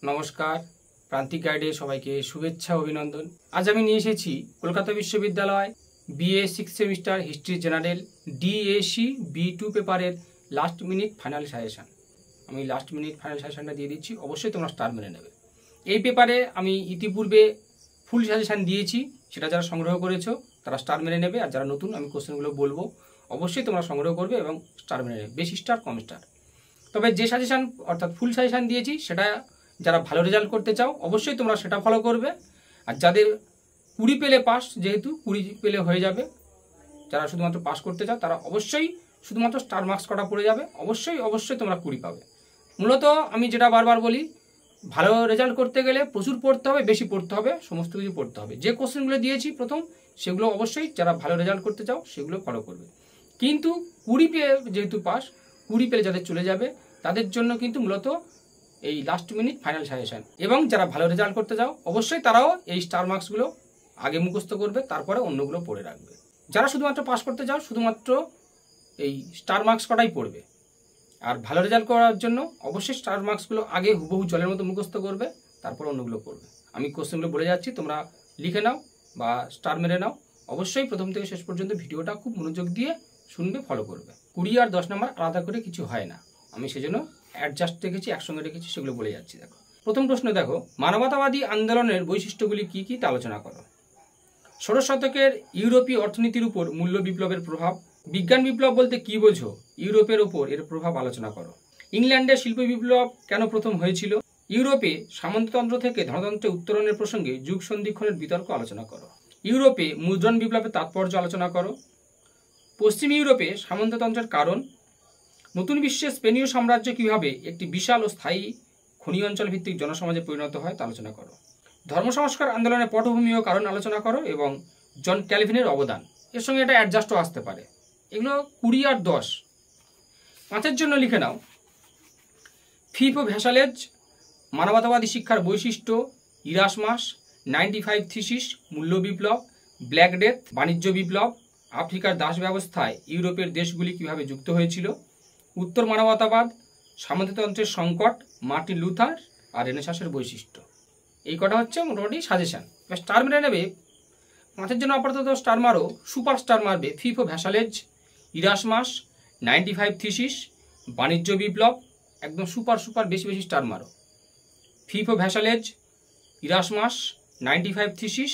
নমস্কার, প্রান্তিক গাইডে সবাইকে শুভেচ্ছা অভিনন্দন। আজ আমি নিয়ে এসেছি কলকাতা বিশ্ববিদ্যালয় BA 6 semester history general DAC B2 পেপারের লাস্ট মিনিট ফাইনাল সাজেশান। আমি লাস্ট মিনিট ফাইনাল সাজেশানটা দিয়ে দিচ্ছি, অবশ্যই তোমরা স্টার মেনে নেবে। এই পেপারে আমি ইতিপূর্বে ফুল সাজেশান দিয়েছি, সেটা যারা সংগ্রহ করেছো তারা স্টার মেনে নেবে, আর যারা নতুন আমি কোশ্চেনগুলো বলবো অবশ্যই তোমরা সংগ্রহ করবে এবং স্টার মেনে নেবে, বেশি স্টার কম স্টার। তবে যে সাজেশান অর্থাৎ ফুল সাজেশান দিয়েছি সেটা যারা ভালো রেজাল্ট করতে চাও অবশ্যই তোমরা সেটা ফলো করবে। আর যাদের 20 পেলে পাস, যেহেতু 20 পেলে হয়ে যাবে, যারা শুধুমাত্র পাস করতে চাও তারা অবশ্যই শুধুমাত্র স্টার মার্কস কটা পড়ে যাবে, অবশ্যই তোমরা 20 পাবে। মূলত আমি যেটা বারবার বলি, ভালো রেজাল্ট করতে গেলে প্রচুর পড়তে হবে, বেশি পড়তে হবে, সমস্ত কিছু পড়তে হবে। যে কোশ্চেনগুলো দিয়েছি প্রথম, সেগুলো অবশ্যই যারা ভালো রেজাল্ট করতে চাও সেগুলো ফলো করবে। কিন্তু 20 পেয়ে যেহেতু পাস, 20 পেলে যাদের চলে যাবে তাদের জন্য কিন্তু মূলত এই লাস্ট মিনিট ফাইনাল সাজেশন। এবং যারা ভালো রেজাল্ট করতে চাও অবশ্যই তারাও এই স্টার মার্কসগুলো আগে মুখস্থ করবে, তারপরে অন্যগুলো পড়ে রাখবে। যারা শুধুমাত্র পাস করতে চাও শুধুমাত্র এই স্টার মার্কস কটাই পড়বে। আর ভালো রেজাল্ট করার জন্য অবশ্যই স্টার মার্কসগুলো আগে হুবহু জলের মতো মুখস্থ করবে, তারপর অন্যগুলো পড়বে। আমি কোশ্চেনগুলো বলে যাচ্ছি, তোমরা লিখে নাও বা স্টার মেরে নাও। অবশ্যই প্রথম থেকে শেষ পর্যন্ত ভিডিওটা খুব মনোযোগ দিয়ে শুনবে, ফলো করবে। 20 আর 10 নম্বর আলাদা করে কিছু হয় না, আমি সেজন্য অ্যাডজাস্ট রেখেছি, একসঙ্গে রেখেছি, সেগুলো বলে যাচ্ছি। দেখো, প্রথম প্রশ্ন দেখো, মানবতাবাদী আন্দোলনের বৈশিষ্ট্যগুলি কি কি তা আলোচনা করো। 16 শতকের ইউরোপীয় অর্থনীতির উপর মূল্য বিপ্লবের প্রভাব। বিজ্ঞান বিপ্লব বলতে কি বোঝো, ইউরোপের ওপর এর প্রভাব আলোচনা করো। ইংল্যান্ডের শিল্প বিপ্লব কেন প্রথম হয়েছিল। ইউরোপে সামন্ততন্ত্র থেকে ধনতন্ত্রে উত্তরণের প্রসঙ্গে যুগ সন্ধিক্ষণের বিতর্ক আলোচনা করো। ইউরোপে মুদ্রণ বিপ্লবের তাৎপর্য আলোচনা করো। পশ্চিম ইউরোপে সামন্ততন্ত্রের কারণ। নতুন বিশ্বে স্পেনীয় সাম্রাজ্য কিভাবে একটি বিশাল ও স্থায়ী খনি অঞ্চল ভিত্তিক জনসমাজে পরিণত হয় তা আলোচনা করো। ধর্ম সংস্কার আন্দোলনের পটভূমি ও কারণ আলোচনা করো এবং জন ক্যালভিনের অবদান। এর সঙ্গে এটা অ্যাডজাস্টও আসতে পারে। এগুলো 20 আর 10। 5-এর জন্য লিখে নাও, ফিফো ভ্যাসালেজ, মানবতাবাদী শিক্ষার বৈশিষ্ট্য, ইরাসমাস, 95 থিসিস, মূল্য বিপ্লব, ব্ল্যাক ডেথ, বাণিজ্য বিপ্লব, আফ্রিকার দাস ব্যবস্থায় ইউরোপের দেশগুলি কিভাবে যুক্ত হয়েছিল, উত্তর মানবতাবাদ, সামন্ততন্ত্রের সংকট, মার্টিন লুথার আর রেনেসাঁসের বৈশিষ্ট্য। এই কটা হচ্ছে মোটামুটি সাজেশান। স্টার মেরে নেবে। 5-এর জন্য আপাতত স্টার মারো, সুপার স্টার মারবে ফিফো ভ্যাসালেজ, ইরাসমাস, 95 থিসিস, বাণিজ্য বিপ্লব, একদম সুপার বেশি স্টার মারো। FIFO vassalage, Erasmus, 95 thesis,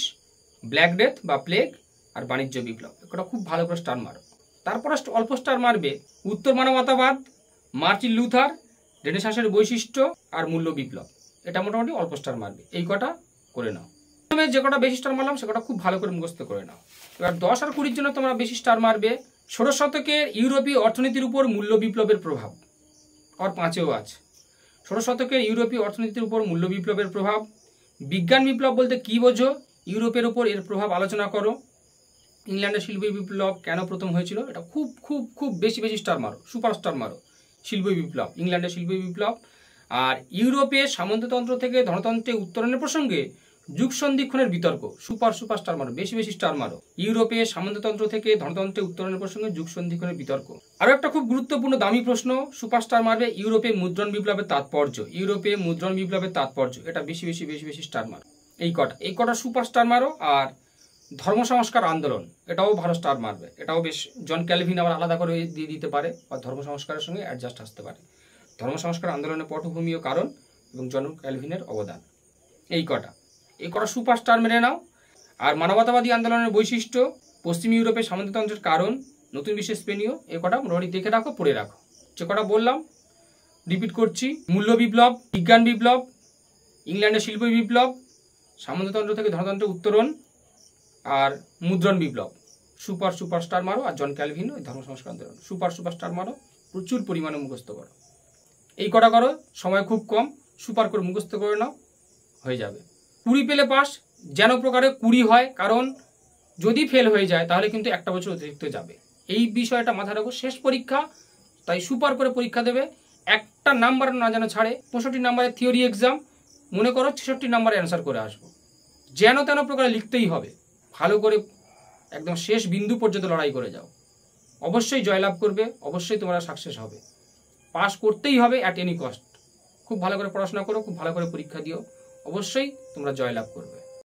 black death বা প্লেগ আর বাণিজ্য বিপ্লব, এটা খুব ভালো করে স্টার মারো। তারপরে অল্প স্টার মারবে উত্তর মানবতাবাদ, মার্টিন লুথার, রেনেসাঁসের বৈশিষ্ট্য আর মূল্য বিপ্লব, এটা মোটামুটি অল্প স্টার মারবে। এই কটা করে নাও। প্রথমে যে কটা বেশি স্টার মারলাম সে কটা খুব ভালো করে মুখস্থ করে নাও। এবার 10 আর 20-র জন্য তোমরা বেশি স্টার মারবে 16 শতকের ইউরোপীয় অর্থনীতির উপর মূল্য বিপ্লবের প্রভাব। আর 5-এও আছে 16 শতকের ইউরোপীয় অর্থনীতির উপর মূল্য বিপ্লবের প্রভাব। বিজ্ঞান বিপ্লব বলতে কি বোঝো, ইউরোপের উপর এর প্রভাব আলোচনা করো। ইংল্যান্ডের শিল্প বিপ্লব কেন প্রথম হয়েছিল, এটা খুব বেশি স্টার মারো, সুপার স্টার মারো। শিল্প বিপ্লব, ইংল্যান্ডের শিল্প বিপ্লব। আর ইউরোপে সামন্ততন্ত্র থেকে ধনতন্ত্রে উত্তরণের প্রসঙ্গে যুগ সন্ধিক্ষণের বিতর্ক, সুপার স্টার মারো, বেশি স্টার মারো। ইউরোপে সামন্ততন্ত্র থেকে ধনতন্ত্রে উত্তরণের প্রসঙ্গে যুগ সন্ধিক্ষণের বিতর্ক। আরো একটা খুব গুরুত্বপূর্ণ দামি প্রশ্ন, সুপার স্টার মারবে ইউরোপে মুদ্রণ বিপ্লবের তাৎপর্য। ইউরোপে মুদ্রণ বিপ্লবের তাৎপর্য, এটা বেশি স্টার মারো। এই কটা সুপার স্টার মারো। আর ধর্ম সংস্কার আন্দোলন, এটাও ভালো স্টার মারবে, এটাও বেশ, জন ক্যালভিন আবার আলাদা করে দিয়ে দিতে পারে, বা ধর্ম সংস্কারের সঙ্গে অ্যাডজাস্ট আসতে পারে। ধর্ম সংস্কার আন্দোলনের পটভূমি ও কারণ এবং জন ক্যালভিনের অবদান, এই কটা সুপার স্টার মেরে নাও। আর মানবতাবাদী আন্দোলনের বৈশিষ্ট্য, পশ্চিম ইউরোপে সামন্ততন্ত্রের কারণ, নতুন বিশ্বে স্পেনীয়, এই কটা মোটামুটি দেখে রাখো, পড়ে রাখো। যে কটা বললাম রিপিট করছি, মূল্য বিপ্লব, বিজ্ঞান বিপ্লব, ইংল্যান্ডের শিল্প বিপ্লব, সামন্ততন্ত্র থেকে ধনতন্ত্রে উত্তরণ আর মুদ্রণ বিপ্লব, সুপার স্টার মারো। আর জন ক্যালভিন ওই ধর্ম সংস্কার আন্দোলন, সুপার স্টার মারো, প্রচুর পরিমাণে মুখস্থ করো। এই কটা করো, সময় খুব কম, সুপার করে মুখস্থ করে নাও, হয়ে যাবে। 20 পেলে পাস, যেন প্রকারে 20 হয়, কারণ যদি ফেল হয়ে যায় তাহলে কিন্তু একটা বছর অতিরিক্ত যাবে। এই বিষয়টা মাথায় রাখো, শেষ পরীক্ষা, তাই সুপার করে পরীক্ষা দেবে, একটা নাম্বার না যেন ছাড়ে। 65 নাম্বারের থিওরি এক্সাম, মনে করো 66 নাম্বারে অ্যান্সার করে আসবো, যেন তেন প্রকারে লিখতেই হবে। ভালো করে একদম শেষ বিন্দু পর্যন্ত লড়াই করে যাও, অবশ্যই জয়লাভ করবে, অবশ্যই তোমরা সাকসেস হবে। পাস করতেই হবে অ্যাট এনি কস্ট। খুব ভালো করে পড়াশোনা করো, খুব ভালো করে পরীক্ষা দিও, অবশ্যই তোমরা জয়লাভ করবে।